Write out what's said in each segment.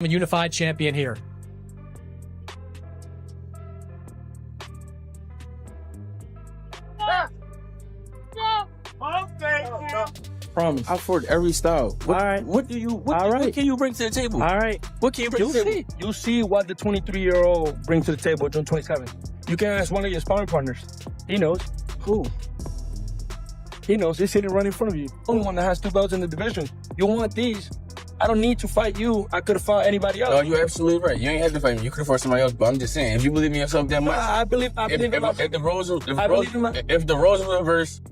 A unified champion here. Promise. I afford every style. What, all right. What can you bring to the table? All right. What can you bring to the table? You see what the 23-year-old brings to the table June 27th. You can ask one of your sparring partners. He knows. Who? He knows. He's sitting right in front of you. Only one that has 2 belts in the division. You want these. I don't need to fight you. I could have fought anybody else. No, you're absolutely right. You ain't have to fight me. You could have fought somebody else. But I'm just saying, if you believe in yourself that much, I believe if the roles were reversed,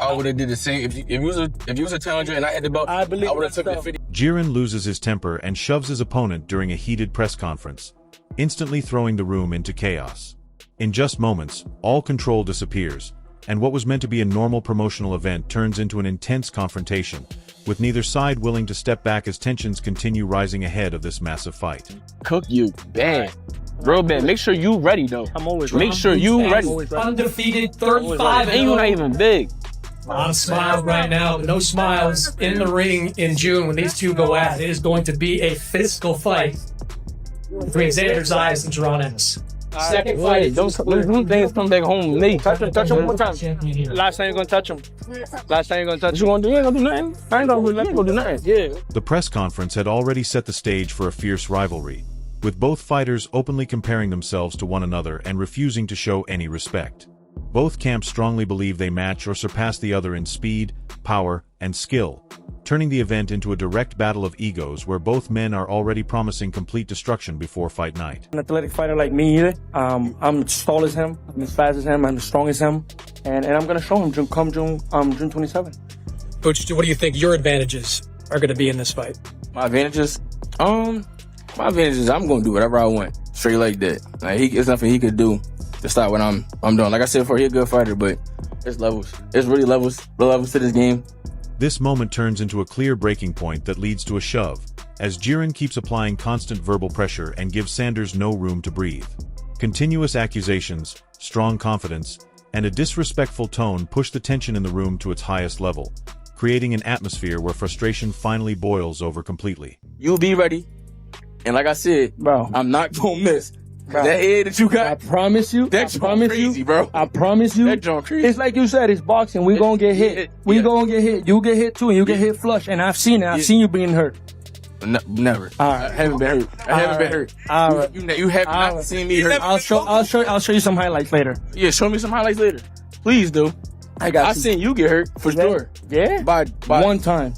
I would have did the same. If you was a challenger and I had the belt, I would have took the 50. Jaron loses his temper and shoves his opponent during a heated press conference, instantly throwing the room into chaos. In just moments, all control disappears, and what was meant to be a normal promotional event turns into an intense confrontation, with neither side willing to step back as tensions continue rising ahead of this massive fight. Cook you bad. Real bad. Make sure you ready though. I'm always Make sure you ready. Undefeated 35 And you not even big. A lot of smiles right now, but no smiles in the ring in June when these two go at it. It is going to be a physical fight between Xander Zayas and Jaron Ennis. Second fight. Don't things come back home with me. Touch him one more time. Last time you're going to touch him. Last time you're going to touch him. You ain't going to do nothing. I ain't going to do nothing. Yeah. The press conference had already set the stage for a fierce rivalry, with both fighters openly comparing themselves to one another and refusing to show any respect. Both camps strongly believe they match or surpass the other in speed, power, and skill, turning the event into a direct battle of egos where both men are already promising complete destruction before fight night. An athletic fighter like me either. I'm as tall as him, I'm as fast as him, I'm as strong as him, and I'm gonna show him June 27th. Coach, what do you think your advantages are going to be in this fight? My advantages? I'm gonna do whatever I want. Straight like that. Like it's nothing he could do to stop what I'm doing. Like I said before, he's a good fighter, but there's levels. There's really levels to this game. This moment turns into a clear breaking point that leads to a shove, as Jaron keeps applying constant verbal pressure and gives Sanders no room to breathe. Continuous accusations, strong confidence, and a disrespectful tone push the tension in the room to its highest level, creating an atmosphere where frustration finally boils over completely. You be ready. And like I said, bro, I'm not gonna miss. Bro, that head that you got, I promise you. That's crazy, bro. I promise you. That jump crazy. It's like you said, it's boxing. We gonna get hit. We gonna get hit. You get hit too, and you get hit flush. And I've seen it. I've seen you being hurt. No, never. All right. I haven't been hurt. I haven't been hurt. All right. You have not seen me hurt. I'll show you some highlights later. Yeah, show me some highlights later. Please do. I seen you get hurt for sure. Yeah. By one time.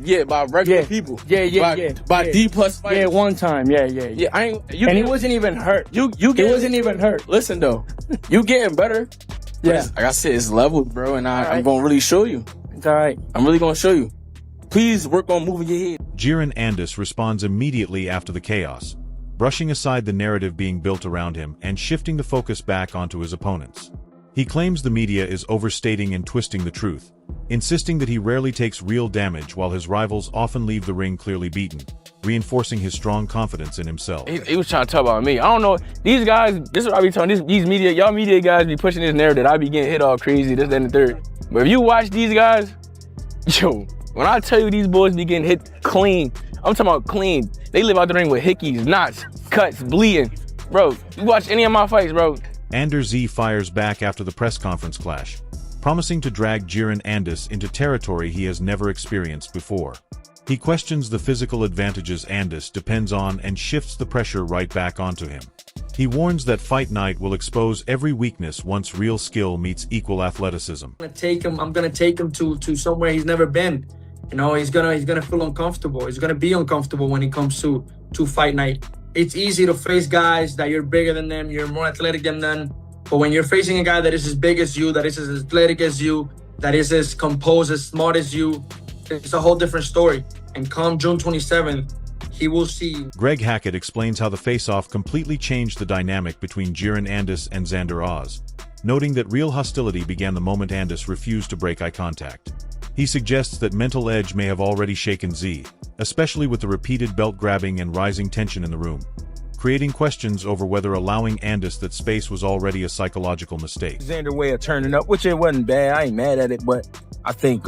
Yeah, by regular people. By D+ fighters. Yeah, one time. Yeah. He wasn't even hurt. He wasn't even hurt. Listen though, you getting better. Yeah. Like I said, it's leveled, bro, and I'm gonna really show you. It's all right. I'm really gonna show you. Please work on moving your head. Jaron Ennis responds immediately after the chaos, brushing aside the narrative being built around him and shifting the focus back onto his opponents. He claims the media is overstating and twisting the truth, insisting that he rarely takes real damage while his rivals often leave the ring clearly beaten, reinforcing his strong confidence in himself. He was trying to talk about me. I don't know. These guys, this is what I be telling these media, y'all media guys be pushing this narrative that I be getting hit all crazy, this, that, and the third. But if you watch these guys, yo, when I tell you these boys be getting hit clean, I'm talking about clean. They live out the ring with hickeys, knots, cuts, bleeding. Bro, you watch any of my fights, bro. Xander Z fires back after the press conference clash, promising to drag Jaron Ennis into territory he has never experienced before. He questions the physical advantages Ennis depends on and shifts the pressure right back onto him. He warns that fight night will expose every weakness once real skill meets equal athleticism. I'm gonna take him to somewhere he's never been. You know, he's gonna feel uncomfortable. He's gonna be uncomfortable when it comes to fight night. It's easy to face guys that you're bigger than them, you're more athletic than them. But when you're facing a guy that is as big as you, that is as athletic as you, that is as composed, as smart as you, it's a whole different story. And come June 27th, he will see. Greg Hackett explains how the face-off completely changed the dynamic between Jaron Ennis and Xander Zayas, noting that real hostility began the moment Ennis refused to break eye contact. He suggests that mental edge may have already shaken Z, especially with the repeated belt grabbing and rising tension in the room, creating questions over whether allowing Ennis that space was already a psychological mistake. Xander way of turning up, which it wasn't bad. I ain't mad at it, but I think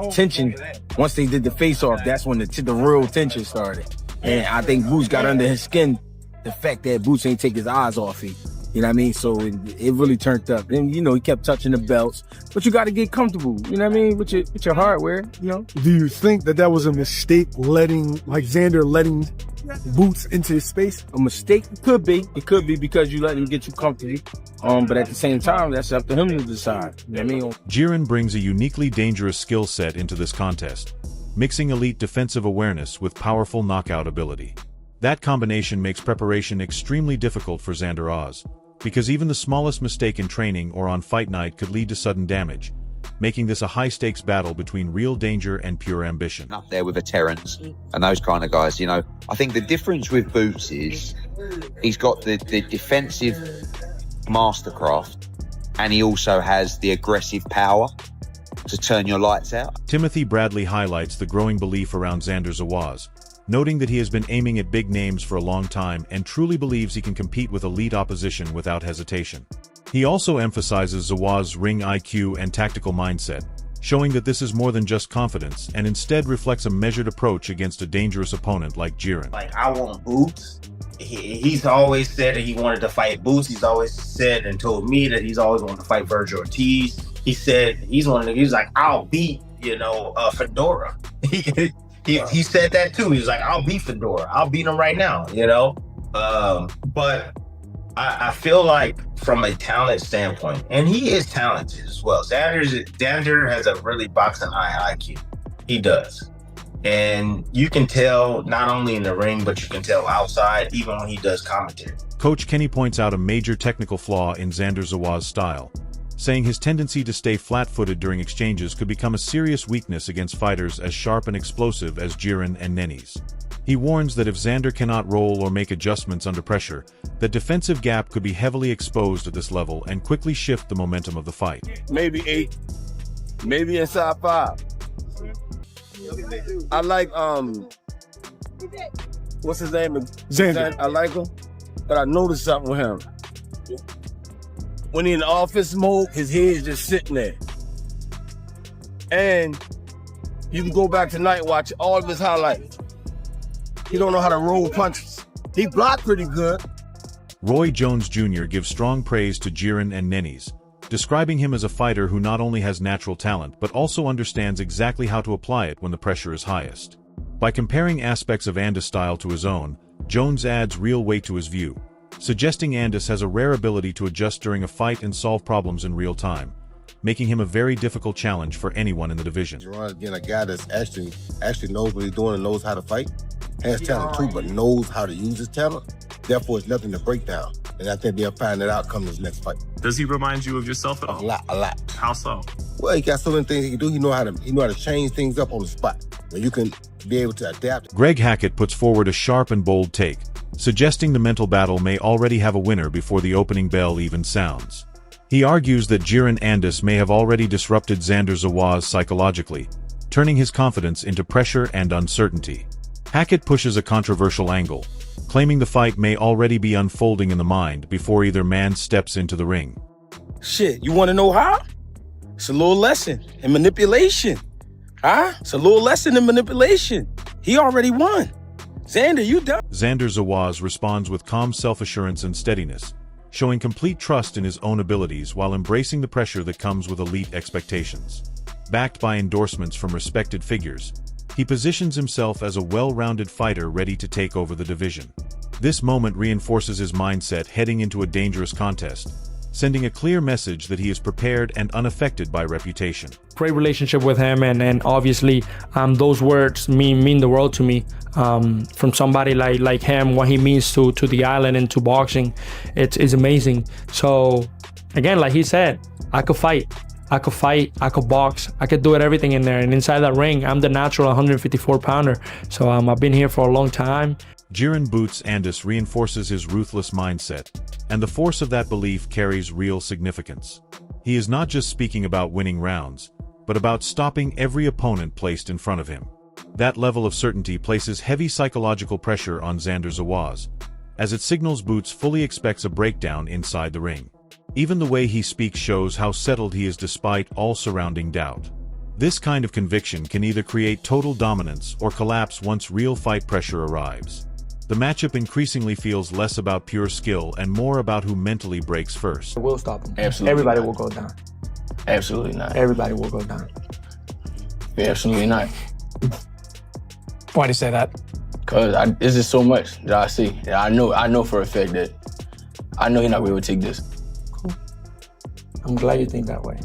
tension, once they did the face-off, that's when the real tension started. And I think Boots got under his skin the fact that Boots ain't take his eyes off him. You know what I mean? So it really turned up. And, you know, he kept touching the belts. But you got to get comfortable, you know what I mean, with your hardware, you know? Do you think that was a mistake Xander letting Boots into his space? A mistake? It could be. It could be because you let him get you comfortable. But at the same time, that's up to him to decide. You know what I mean? Jaron brings a uniquely dangerous skill set into this contest, mixing elite defensive awareness with powerful knockout ability. That combination makes preparation extremely difficult for Xander Oz, because even the smallest mistake in training or on fight night could lead to sudden damage, making this a high-stakes battle between real danger and pure ambition. Up there with a Terrence and those kind of guys, you know. I think the difference with Boots is he's got the defensive mastercraft, and he also has the aggressive power to turn your lights out. Timothy Bradley highlights the growing belief around Xander Zayas, noting that he has been aiming at big names for a long time and truly believes he can compete with elite opposition without hesitation. He also emphasizes Zayas' ring IQ and tactical mindset, showing that this is more than just confidence and instead reflects a measured approach against a dangerous opponent like Jaron. Like, I want Boots. He's always said that he wanted to fight Boots. He's always said and told me that he's always wanted to fight Virgil Ortiz. He said he's like, I'll beat, Fedora. He said that too. He was like, I'll beat Fedora. I'll beat him right now, But I feel like from a talent standpoint, and he is talented as well. Xander has a really boxing high IQ. He does. And you can tell not only in the ring, but you can tell outside, even when he does commentary. Coach Kenny points out a major technical flaw in Xander Zayas' style, saying his tendency to stay flat-footed during exchanges could become a serious weakness against fighters as sharp and explosive as Jaron and Ennis. He warns that if Xander cannot roll or make adjustments under pressure, the defensive gap could be heavily exposed at this level and quickly shift the momentum of the fight. Maybe 8, maybe inside 5. I like, what's his name? Xander. I like him, but I noticed something with him. When he in the office mode, his head's just sitting there. And you can go back tonight, watch all of his highlights. He don't know how to roll punches. He blocked pretty good. Roy Jones Jr. gives strong praise to Jaron and Ennis, describing him as a fighter who not only has natural talent but also understands exactly how to apply it when the pressure is highest. By comparing aspects of Andis' style to his own, Jones adds real weight to his view, suggesting Andis has a rare ability to adjust during a fight and solve problems in real time, making him a very difficult challenge for anyone in the division. Jaron, again, a guy that's actually knows what he's doing and knows how to fight, has talent too, but knows how to use his talent. Therefore, it's nothing to break down. And I think they'll find that out come this next fight. Does he remind you of yourself at all? A lot. How so? Well, he got so many things he can do. He know how to change things up on the spot. Where you can be able to adapt. Greg Hackett puts forward a sharp and bold take, suggesting the mental battle may already have a winner before the opening bell even sounds. He argues that Jaron Ennis may have already disrupted Xander Zayas psychologically, turning his confidence into pressure and uncertainty. Hackett pushes a controversial angle, claiming the fight may already be unfolding in the mind before either man steps into the ring. Shit, you want to know how? It's a little lesson in manipulation. Huh? It's a little lesson in manipulation. He already won. Xander, you done. Xander Zayas responds with calm self-assurance and steadiness, showing complete trust in his own abilities while embracing the pressure that comes with elite expectations. Backed by endorsements from respected figures, he positions himself as a well-rounded fighter ready to take over the division. This moment reinforces his mindset heading into a dangerous contest, sending a clear message that he is prepared and unaffected by reputation. Great relationship with him, and obviously those words mean the world to me. From somebody like him, what he means to the island and to boxing, it's amazing. So again, like he said, I could fight, I could box, I could do everything in there. And inside that ring, I'm the natural 154 pounder. So I've been here for a long time. Jaron Boots Andis reinforces his ruthless mindset, and the force of that belief carries real significance. He is not just speaking about winning rounds, but about stopping every opponent placed in front of him. That level of certainty places heavy psychological pressure on Xander Zayas, as it signals Boots fully expects a breakdown inside the ring. Even the way he speaks shows how settled he is despite all surrounding doubt. This kind of conviction can either create total dominance or collapse once real fight pressure arrives. The matchup increasingly feels less about pure skill and more about who mentally breaks first. We'll stop him. Absolutely Everybody not. will go down. Absolutely not. Everybody will go down. Absolutely not. Why do you say that? Cause this is so much that I see. That I know for a fact that I know he's not going to take this. Cool. I'm glad you think that way.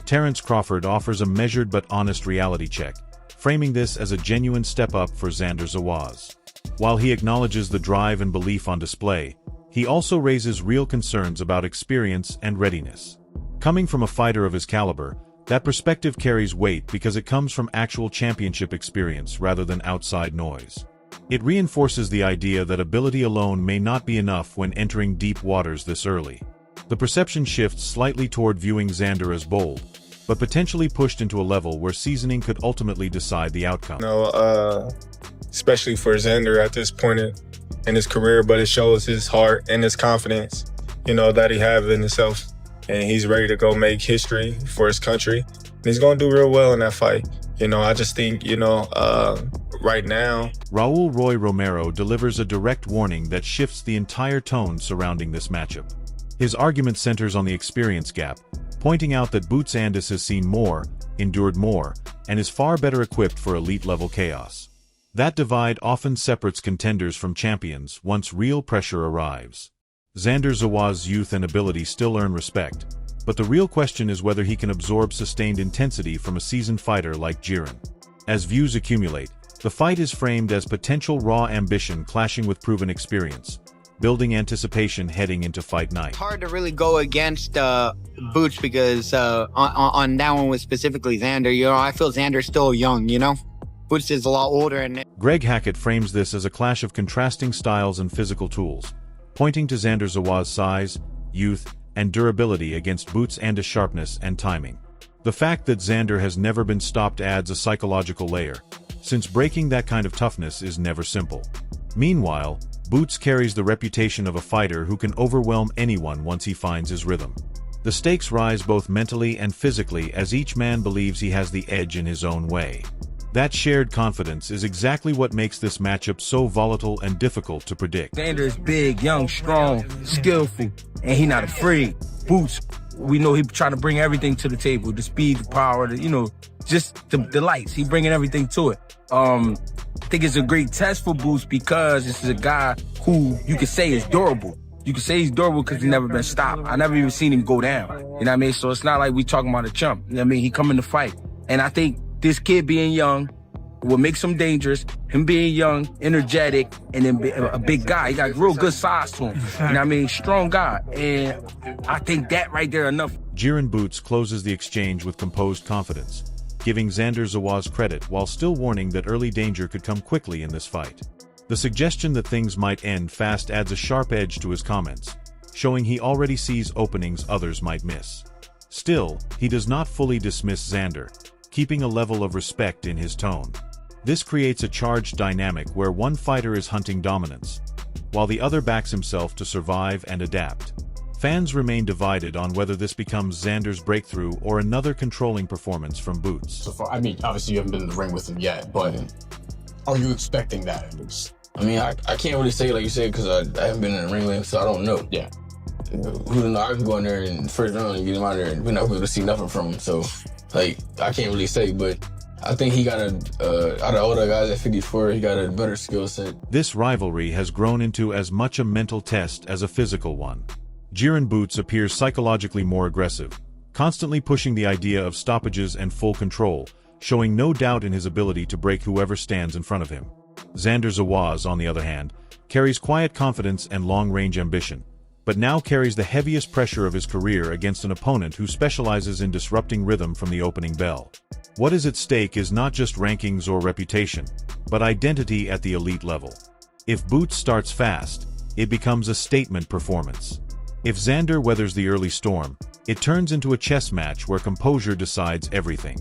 Terrence Crawford offers a measured but honest reality check, framing this as a genuine step up for Xander Zayas. While he acknowledges the drive and belief on display, he also raises real concerns about experience and readiness. Coming from a fighter of his caliber, that perspective carries weight because it comes from actual championship experience rather than outside noise. It reinforces the idea that ability alone may not be enough when entering deep waters this early. The perception shifts slightly toward viewing Xander as bold, but potentially pushed into a level where seasoning could ultimately decide the outcome. Especially for Xander at this point in his career, but it shows his heart and his confidence, that he has in himself. And he's ready to go make history for his country. And he's going to do real well in that fight. I just think, right now. Raul Roy Romero delivers a direct warning that shifts the entire tone surrounding this matchup. His argument centers on the experience gap, pointing out that Boots Ennis has seen more, endured more, and is far better equipped for elite-level chaos. That divide often separates contenders from champions once real pressure arrives. Xander Zayas' youth and ability still earn respect, but the real question is whether he can absorb sustained intensity from a seasoned fighter like Jaron. As views accumulate, the fight is framed as potential raw ambition clashing with proven experience, building anticipation heading into fight night. It's hard to really go against Boots because on that one with specifically Xander, I feel Xander's still young, Boots is a lot older. And Greg Hackett frames this as a clash of contrasting styles and physical tools, pointing to Xander Zayas' size, youth, and durability against Boots' sharpness and timing. The fact that Xander has never been stopped adds a psychological layer, since breaking that kind of toughness is never simple. Meanwhile, Boots carries the reputation of a fighter who can overwhelm anyone once he finds his rhythm. The stakes rise both mentally and physically as each man believes he has the edge in his own way. That shared confidence is exactly what makes this matchup so volatile and difficult to predict. Xander is big, young, strong, skillful, and he not afraid. Boots, we know he trying to bring everything to the table, the speed, the power, just the lights. He bringing everything to it. I think it's a great test for Boots because this is a guy who you could say is durable. You can say he's durable because he's never been stopped. I never even seen him go down. You know what I mean? So it's not like we talking about a chump. You know what I mean? He come in to fight. And I think this kid being young will make him dangerous. Him being young, energetic, and then a big guy. He got real good size to him. You know what I mean? Strong guy. And I think that right there enough. Jaron Boots closes the exchange with composed confidence, giving Xander Zayas credit while still warning that early danger could come quickly in this fight. The suggestion that things might end fast adds a sharp edge to his comments, showing he already sees openings others might miss. Still, he does not fully dismiss Xander, keeping a level of respect in his tone. This creates a charged dynamic where one fighter is hunting dominance, while the other backs himself to survive and adapt. Fans remain divided on whether this becomes Xander's breakthrough or another controlling performance from Boots. So far, obviously you haven't been in the ring with him yet, but are you expecting that at least? I can't really say like you said because I haven't been in the ring with him, so I don't know. Yeah. Who knows? I could go in there in the first round and get him out there, and we're not going to see nothing from him. So, I can't really say, but I think he got out of all the guys at 54, he got a better skill set. This rivalry has grown into as much a mental test as a physical one. Jaron Boots appears psychologically more aggressive, constantly pushing the idea of stoppages and full control, showing no doubt in his ability to break whoever stands in front of him. Xander Zayas, on the other hand, carries quiet confidence and long-range ambition, but now carries the heaviest pressure of his career against an opponent who specializes in disrupting rhythm from the opening bell. What is at stake is not just rankings or reputation, but identity at the elite level. If Boots starts fast, it becomes a statement performance. If Xander weathers the early storm, it turns into a chess match where composure decides everything.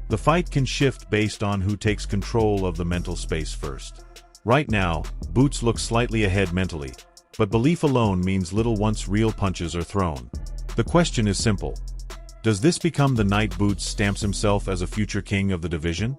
The fight can shift based on who takes control of the mental space first. Right now, Boots looks slightly ahead mentally, but belief alone means little once real punches are thrown. The question is simple. Does this become the night Boots stamps himself as a future king of the division?